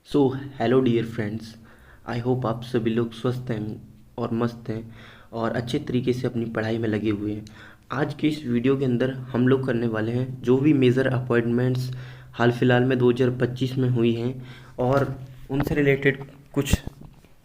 So hello dear friends. I hope आप सभी लोग स्वस्थ हैं और मस्त हैं और अच्छे तरीके से अपनी पढ़ाई में लगे हुए हैं। आज के इस वीडियो के अंदर हम लोग करने वाले हैं जो भी मेजर अपॉइंटमेंट्स हाल फिलहाल में 2025 में हुई हैं और उनसे रिलेटेड कुछ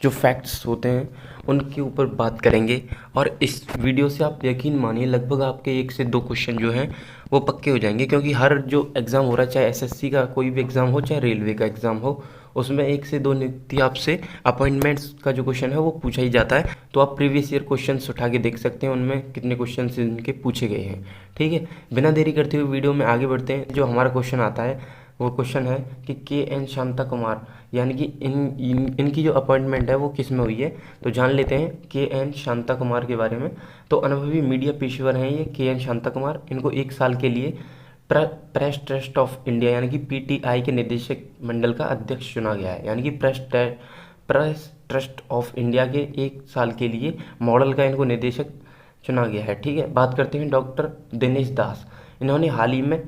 जो फैक्ट्स होते हैं उनके ऊपर बात करेंगे। और इस वीडियो से आप यकीन मानिए लगभग आपके 1 से 2 क्वेश्चन जो हैं वो पक्के हो जाएंगे, क्योंकि हर जो एग्ज़ाम हो रहा है, चाहे एसएससी का कोई भी एग्ज़ाम हो चाहे रेलवे का एग्ज़ाम हो, उसमें 1 से 2 नियुक्ति आपसे अपॉइंटमेंट्स का जो क्वेश्चन है वो पूछा ही जाता है। तो आप प्रीवियस ईयर क्वेश्चंस उठा के देख सकते हैं उनमें कितने क्वेश्चंस इनके पूछे गए हैं। ठीक है, बिना देरी करते हुए वीडियो में आगे बढ़ते हैं। जो हमारा क्वेश्चन आता है वो क्वेश्चन है कि के.एन. शांता कुमार, यानी कि इनकी जो अपॉइंटमेंट है वो किस में हुई है। तो जान लेते हैं के.एन. शांता कुमार के बारे में। तो अनुभवी मीडिया पेशेवर हैं ये के.एन. शांता कुमार। इनको 1 साल के लिए प्रेस ट्रस्ट ऑफ इंडिया यानी कि पीटीआई के निदेशक मंडल का अध्यक्ष चुना गया है। यानी कि प्रेस ट्रस्ट ऑफ इंडिया के 1 साल के लिए मॉडल का इनको निदेशक चुना गया है। ठीक है, बात करते हैं डॉक्टर दिनेश दास। इन्होंने हाल ही में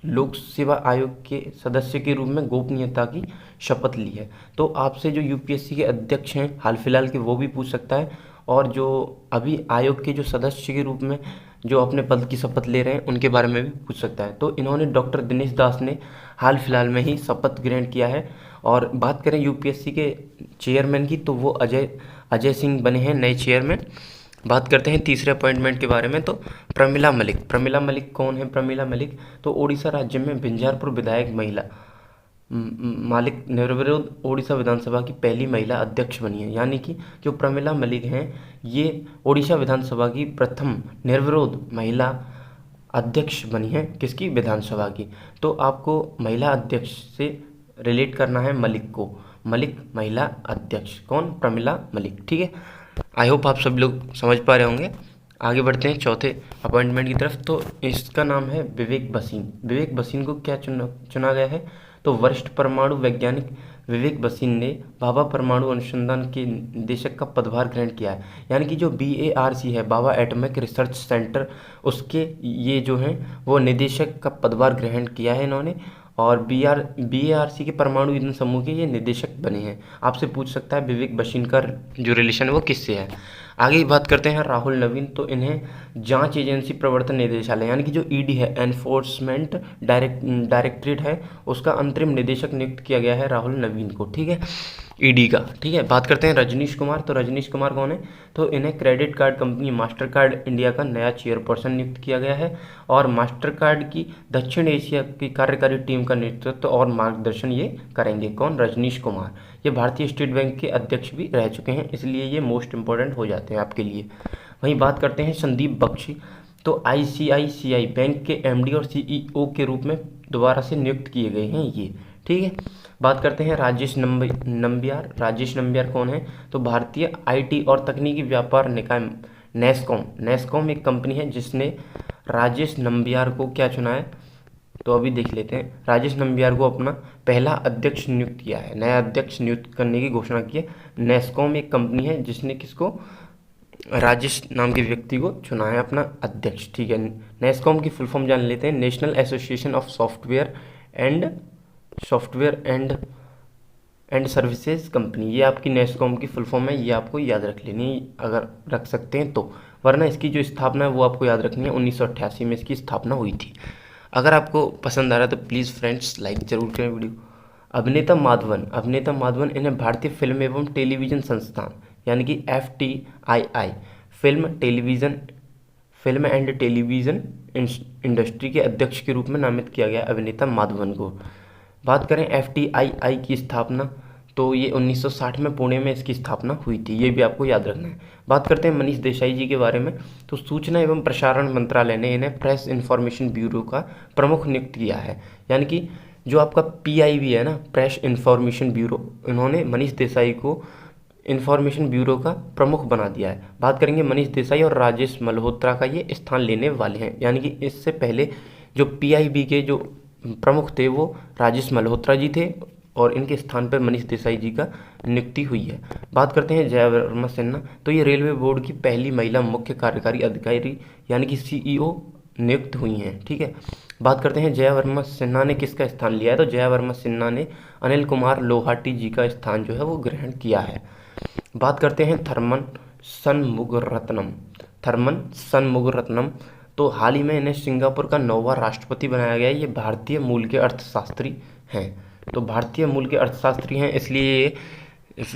लोक सेवा आयोग के सदस्य के रूप में गोपनीयता की शपथ ली है। तो आपसे जो यूपीएससी के अध्यक्ष हैं हाल फिलहाल के वो भी पूछ सकता है, और जो अभी आयोग के जो सदस्य के रूप में जो अपने पद की शपथ ले रहे हैं उनके बारे में भी पूछ सकता है। तो इन्होंने डॉक्टर दिनेश दास ने हाल फिलहाल में ही शपथ ग्रहण किया है। और बात करें यूपीएससी के चेयरमैन की, तो वो अजय अजय सिंह बने हैं नए चेयरमैन। बात करते हैं तीसरे अपॉइंटमेंट के बारे में। तो प्रमिला मलिक कौन है? प्रमिला मलिक तो उड़ीसा राज्य में बिंजारपुर विधायक महिला मालिक निर्विरोध उड़ीसा विधानसभा की पहली महिला अध्यक्ष बनी है। यानी कि जो प्रमिला मलिक हैं ये उड़ीसा विधानसभा की प्रथम निर्विरोध महिला अध्यक्ष बनी है। किसकी? विधानसभा की। तो आपको महिला अध्यक्ष से रिलेट करना है मलिक को। मलिक महिला अध्यक्ष कौन? प्रमिला मलिक। ठीक है, आई होप आप सब लोग समझ पा रहे होंगे। आगे बढ़ते हैं चौथे अपॉइंटमेंट की तरफ। तो इसका नाम है विवेक बसीन। विवेक बसीन को क्या चुना गया है? तो वरिष्ठ परमाणु वैज्ञानिक विवेक बसीन ने भाभा परमाणु अनुसंधान के निदेशक का पदभार ग्रहण किया है। यानी कि जो BARC है, भाभा एटॉमिक रिसर्च सेंटर, उसके ये जो हैं वो निदेशक का पदभार ग्रहण किया है इन्होंने। और BARC के परमाणु ईंधन समूह के ये निदेशक बने हैं। आपसे पूछ सकता है विवेक बसीन का जो रिलेशन है वो किससे है। आगे की बात करते हैं राहुल नवीन। तो इन्हें जांच एजेंसी प्रवर्तन निदेशालय यानी कि जो ईडी है, एनफोर्समेंट डायरेक्टरेट है, उसका अंतरिम निदेशक नियुक्त किया गया है राहुल नवीन को। ठीक है, ईडी का। ठीक है, बात करते हैं रजनीश कुमार। तो रजनीश कुमार कौन है? तो इन्हें credit card company master card India का नया चेयरपर्सन नियुक्त किया गया है। और मास्टर कार्ड की दक्षिण एशिया की कार्यकारी टीम का नेतृत्व और मार्गदर्शन ये करेंगे। कौन? रजनीश कुमार। ये भारतीय स्टेट बैंक के अध्यक्ष भी रह चुके हैं, इसलिए ये मोस्ट इंपॉर्टेंट हो जाते हैं आपके लिए। वहीं बात करते हैं संदीप बख्शी। तो आईसीआईसीआई बैंक के एमडी और सीईओ के रूप में दोबारा से नियुक्त किए गए हैं ये। ठीक है, बात करते हैं राजेश नंबियार। राजेश नंबियार कौन है? तो भारतीय आईटी और तकनीकी व्यापार निकाय नेस्कॉम एक कंपनी है जिसने राजेश नंबियार को क्या चुना है? तो अभी देख लेते हैं। राजेश नंबियार को अपना पहला अध्यक्ष नियुक्त किया है, नया अध्यक्ष नियुक्त करने की घोषणा की है। नेस्कॉम एक कंपनी है जिसने किसको? राजेश नाम के व्यक्ति को चुना है अपना अध्यक्ष। ठीक है, नेस्कॉम की फुल फॉर्म जान लेते हैं। National association of software and services company. ये आपकी नेस्कॉम की फुल फॉर्म है, ये आपको याद रख लेनी है अगर रख सकते हैं तो, वरना इसकी जो स्थापना है वो आपको याद रखनी है। 1988 में इसकी स्थापना हुई थी। अगर आपको पसंद आ रहा है तो प्लीज़ फ्रेंड्स लाइक ज़रूर करें वीडियो। अभिनेता माधवन इन्हें भारतीय फिल्म एवं टेलीविज़न संस्थान यानी कि FTII film and television industry के अध्यक्ष के रूप में नामित किया गया अभिनेता माधवन को। बात करें FTII की स्थापना, तो ये 1960 में पुणे में इसकी स्थापना हुई थी, ये भी आपको याद रखना है। बात करते हैं मनीष देसाई जी के बारे में। तो सूचना एवं प्रसारण मंत्रालय ने इन्हें प्रेस इन्फॉर्मेशन ब्यूरो का प्रमुख नियुक्त किया है। यानी कि जो आपका PIB है ना, प्रेस इन्फॉर्मेशन ब्यूरो, इन्होंने मनीष देसाई को इन्फॉर्मेशन ब्यूरो का प्रमुख बना दिया है। बात करेंगे मनीष देसाई और राजेश मल्होत्रा का ये स्थान लेने वाले हैं। यानी कि इससे पहले जो PIB के जो प्रमुख थे वो राजेश मल्होत्रा जी थे और इनके स्थान पर मनीष देसाई जी का नियुक्ति हुई है। बात करते हैं जया वर्मा सिन्हा। तो ये रेलवे बोर्ड की पहली महिला मुख्य कार्यकारी अधिकारी यानी कि CEO नियुक्त हुई हैं। ठीक है, बात करते हैं जया वर्मा सिन्हा ने किसका स्थान लिया है, तो जया वर्मा सिन्हा ने अनिल कुमार लोहाटी जी का स्थान जो है वो ग्रहण किया है। बात करते हैं थर्मन सनमुगरत्नम। थर्मन सनमुगरत्नम, तो हाल ही में इन्हें सिंगापुर का 9वां राष्ट्रपति बनाया गया है। ये भारतीय मूल के अर्थशास्त्री हैं। तो भारतीय मूल के अर्थशास्त्री हैं, इसलिए ये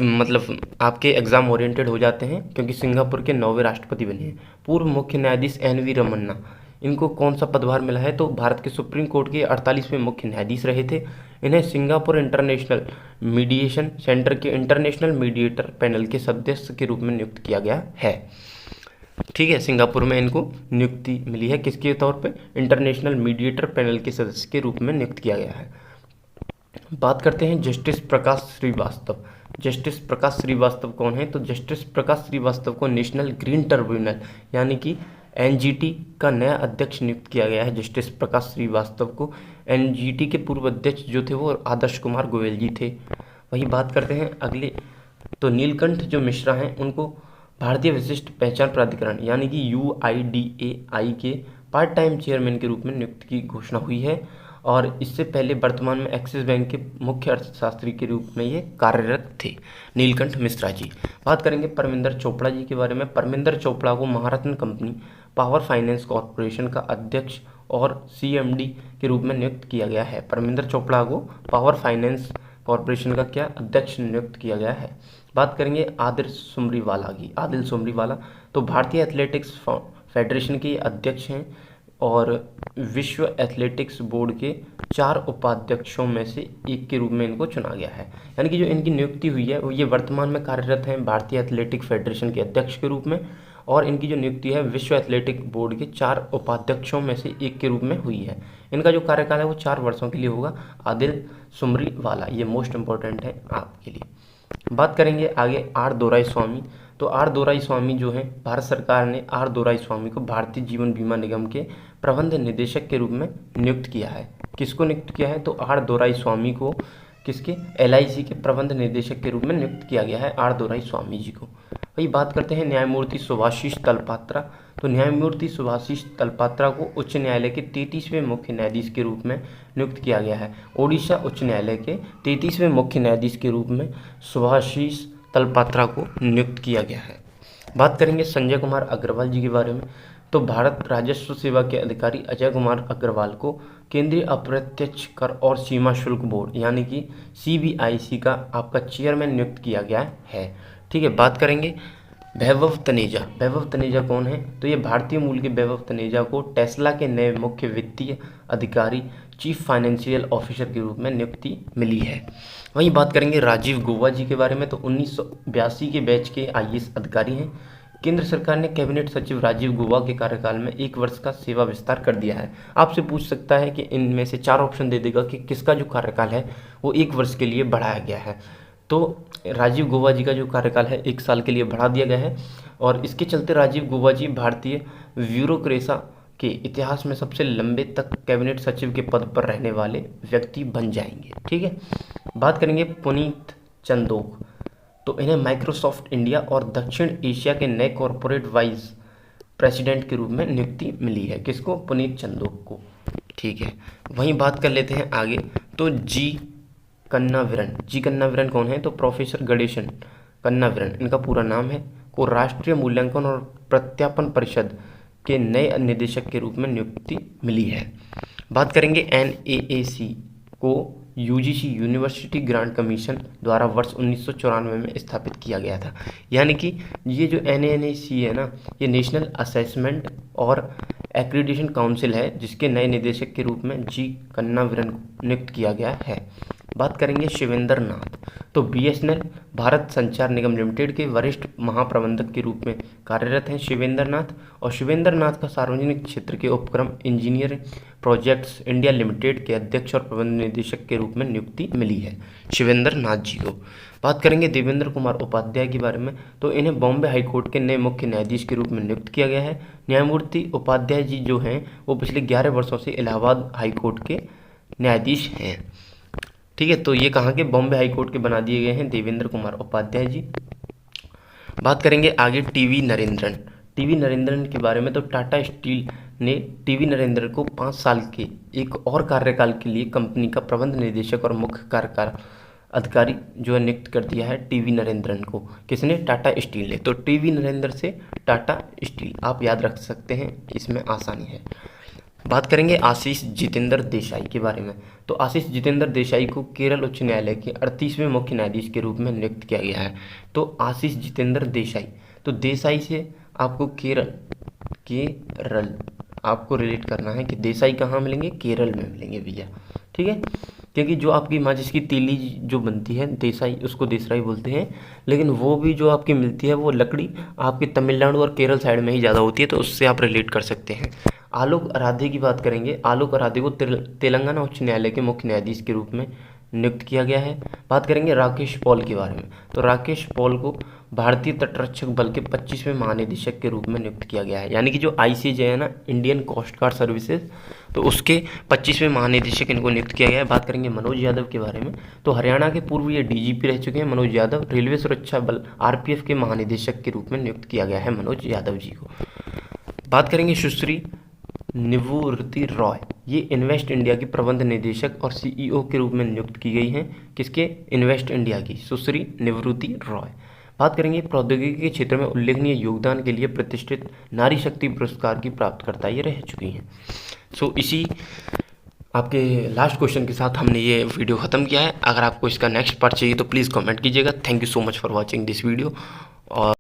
मतलब आपके एग्ज़ाम ओरिएंटेड हो जाते हैं, क्योंकि सिंगापुर के 9वें राष्ट्रपति बने हैं। पूर्व मुख्य न्यायाधीश NV रमन्ना, इनको कौन सा पदभार मिला है, तो भारत के सुप्रीम कोर्ट के 48वें मुख्य न्यायाधीश रहे थे। इन्हें सिंगापुर इंटरनेशनल मीडिएशन सेंटर के इंटरनेशनल मीडिएटर पैनल के सदस्य के रूप में नियुक्त किया गया है। ठीक है, सिंगापुर में इनको नियुक्ति मिली है, किसके तौर पे, इंटरनेशनल मीडिएटर पैनल के सदस्य के रूप में नियुक्त किया गया है। बात करते हैं जस्टिस प्रकाश श्रीवास्तव। जस्टिस प्रकाश श्रीवास्तव कौन है, तो जस्टिस प्रकाश श्रीवास्तव को नेशनल ग्रीन ट्रिब्यूनल यानी कि NGT का नया अध्यक्ष नियुक्त किया गया है। जस्टिस प्रकाश श्रीवास्तव को, NGT के पूर्व अध्यक्ष जो थे वो आदर्श कुमार गोयल जी थे। वहीं बात करते हैं अगले, तो नीलकंठ जो मिश्रा हैं उनको भारतीय विशिष्ट पहचान प्राधिकरण यानी कि UIDAI के पार्ट टाइम चेयरमैन के रूप में नियुक्ति की घोषणा हुई है, और इससे पहले वर्तमान में एक्सिस बैंक के मुख्य अर्थशास्त्री के रूप में ये कार्यरत थे, नीलकंठ मिश्रा जी। बात करेंगे परमिंदर चोपड़ा जी के बारे में। परमिंदर चोपड़ा को महारत्न कंपनी पावर फाइनेंस कॉरपोरेशन का अध्यक्ष और CMD के रूप में नियुक्त किया गया है। परमिंदर चोपड़ा को पावर फाइनेंस कॉरपोरेशन का क्या अध्यक्ष नियुक्त किया गया है। बात करेंगे आदिल सुमरीवाला की। आदिल सुमरीवाला तो भारतीय एथलेटिक्स फेडरेशन के अध्यक्ष हैं और विश्व एथलेटिक्स बोर्ड के 4 उपाध्यक्षों में से एक के रूप में इनको चुना गया है। यानी कि जो इनकी नियुक्ति हुई है वो ये वर्तमान में कार्यरत हैं भारतीय एथलेटिक फेडरेशन के अध्यक्ष के रूप में, और इनकी जो नियुक्ति है विश्व एथलेटिक बोर्ड के 4 उपाध्यक्षों में से एक के रूप में हुई है। इनका जो कार्यकाल है वो 4 वर्षों के लिए होगा। आदिल सुमरीवाला, ये मोस्ट इंपॉर्टेंट है आपके लिए। बात करेंगे आगे R दोराईस्वामी। तो R दोराईस्वामी जो हैं, भारत सरकार ने R दोराईस्वामी को भारतीय जीवन बीमा निगम के प्रबंध निदेशक के रूप में नियुक्त किया है। किसको नियुक्त किया है, तो R दोराईस्वामी को किसके, LIC के प्रबंध निदेशक के रूप में नियुक्त किया गया है R दोराईस्वामी जी को। वही बात करते हैं न्यायमूर्ति सुभाषिष तलपात्रा। तो न्यायमूर्ति सुभाषिष तलपात्रा को उच्च न्यायालय के 33वें मुख्य न्यायाधीश के रूप में नियुक्त किया गया है। ओडिशा उच्च न्यायालय के 33वें मुख्य न्यायाधीश के रूप में सुभाषिष तलपात्रा को नियुक्त किया गया है। बात करेंगे संजय कुमार अग्रवाल जी के बारे में। तो भारत राजस्व सेवा के अधिकारी अजय कुमार अग्रवाल को केंद्रीय अप्रत्यक्ष कर और सीमा शुल्क बोर्ड यानी कि CBIC का आपका चेयरमैन नियुक्त किया गया है। ठीक है, बात करेंगे वैभव तनेजा। वैभव तनेजा कौन है, तो ये भारतीय मूल के वैभव तनेजा को टेस्ला के नए मुख्य वित्तीय अधिकारी चीफ फाइनेंशियल ऑफिसर के रूप में नियुक्ति मिली है। वहीं बात करेंगे राजीव गौबा जी के बारे में। तो 1982 के बैच के IAS अधिकारी हैं। केंद्र सरकार ने कैबिनेट सचिव राजीव गौबा के कार्यकाल में 1 वर्ष का सेवा विस्तार कर दिया है। आपसे पूछ सकता है कि इनमें से 4 ऑप्शन दे देगा कि किसका जो कार्यकाल है वो 1 वर्ष के लिए बढ़ाया गया है। तो राजीव गौबा जी का जो कार्यकाल है 1 साल के लिए बढ़ा दिया गया है, और इसके चलते राजीव गौबा जी भारतीय ब्यूरोक्रेसी के इतिहास में सबसे लंबे तक कैबिनेट सचिव के पद पर रहने वाले व्यक्ति बन जाएंगे। ठीक है, बात करेंगे पुनीत चंदोक। तो इन्हें माइक्रोसॉफ्ट इंडिया और दक्षिण एशिया के नए कॉरपोरेट वाइस प्रेसिडेंट के रूप में नियुक्ति मिली है। किसको, पुनीत चंदोक को। ठीक है, वहीं बात कर लेते हैं आगे। तो जी कन्नाविरन कौन है, तो प्रोफेसर गणेशन कन्नाविरन इनका पूरा नाम है, को राष्ट्रीय मूल्यांकन और प्रत्यापन परिषद के नए निदेशक के रूप में नियुक्ति मिली है। बात करेंगे NAAC को UGC यूनिवर्सिटी ग्रांट कमीशन द्वारा वर्ष 1994 में स्थापित किया गया था। यानी कि ये जो NAAC है ना, ये नेशनल असेसमेंट और एक्रीडिटेशन काउंसिल है, जिसके नए निदेशक के रूप में जी कन्नाविरन नियुक्त किया गया है। बात करेंगे शिवेंद्र नाथ। तो BSNL भारत संचार निगम लिमिटेड के वरिष्ठ महाप्रबंधक के रूप में कार्यरत हैं शिवेंद्र नाथ, और शिवेंद्र नाथ का सार्वजनिक क्षेत्र के उपक्रम इंजीनियरिंग प्रोजेक्ट्स इंडिया लिमिटेड के अध्यक्ष और प्रबंध निदेशक के रूप में नियुक्ति मिली है शिवेंद्र नाथ जी को। बात करेंगे देवेंद्र कुमार उपाध्याय के बारे में। तो इन्हें बॉम्बे हाईकोर्ट के नए मुख्य न्यायाधीश के रूप में नियुक्त किया गया है। न्यायमूर्ति उपाध्याय जी जो हैं वो पिछले 11 वर्षों से इलाहाबाद हाईकोर्ट के न्यायाधीश हैं। ठीक है, तो ये कहाँ के, बॉम्बे हाईकोर्ट के बना दिए गए हैं देवेंद्र कुमार उपाध्याय जी। बात करेंगे आगे TV नरेंद्रन के बारे में। तो टाटा स्टील ने टीवी नरेंद्र को 5 साल के एक और कार्यकाल के लिए कंपनी का प्रबंध निदेशक और मुख्य कार्यकारी अधिकारी जो है नियुक्त कर दिया है टीवी नरेंद्रन को। किसने? टाटा स्टील ने। तो टीवी नरेंद्र से टाटा स्टील आप याद रख सकते हैं, इसमें आसानी है। बात करेंगे आशीष जितेंद्र देसाई के बारे में। तो आशीष जितेंद्र देसाई को केरल उच्च न्यायालय के 38वें मुख्य न्यायाधीश के रूप में नियुक्त किया गया है। तो आशीष जितेंद्र देसाई, तो देसाई से आपको केरल आपको रिलेट करना है कि देसाई कहाँ मिलेंगे? केरल में मिलेंगे भैया, ठीक है। क्योंकि जो आपकी माचिस की तीली जो बनती है देसाई, उसको देसराई बोलते हैं, लेकिन वो भी जो आपकी मिलती है वो लकड़ी आपके तमिलनाडु और केरल साइड में ही ज़्यादा होती है, तो उससे आप रिलेट कर सकते हैं। आलोक आराध्य की बात करेंगे। आलोक आराध्य को तेलंगाना उच्च न्यायालय के मुख्य न्यायाधीश के रूप में नियुक्त किया गया है। बात करेंगे राकेश पॉल के बारे में। तो राकेश पॉल को भारतीय तटरक्षक बल के 25वें महानिदेशक के रूप में नियुक्त किया गया है। यानी कि जो ICJ है ना, इंडियन कोस्ट गार्ड सर्विसेज, तो उसके 25वें महानिदेशक इनको नियुक्त किया गया है। बात करेंगे मनोज यादव के बारे में। तो हरियाणा के पूर्व ये DGP रह चुके हैं मनोज यादव। रेलवे सुरक्षा बल RPF के महानिदेशक के रूप में नियुक्त किया गया है मनोज यादव जी को। बात करेंगे सुश्री निवृत्ति रॉय, ये इन्वेस्ट इंडिया की प्रबंध निदेशक और CEO के रूप में नियुक्त की गई हैं। किसके? इन्वेस्ट इंडिया की सुश्री निवृत्ति रॉय। बात करेंगे प्रौद्योगिकी के क्षेत्र में उल्लेखनीय योगदान के लिए प्रतिष्ठित नारी शक्ति पुरस्कार की प्राप्तकर्ता ये रह चुकी हैं। सो इसी आपके लास्ट क्वेश्चन के साथ हमने ये वीडियो ख़त्म किया है। अगर आपको इसका नेक्स्ट पार्ट चाहिए तो प्लीज़ कमेंट कीजिएगा। Thank you so much for watching this video. और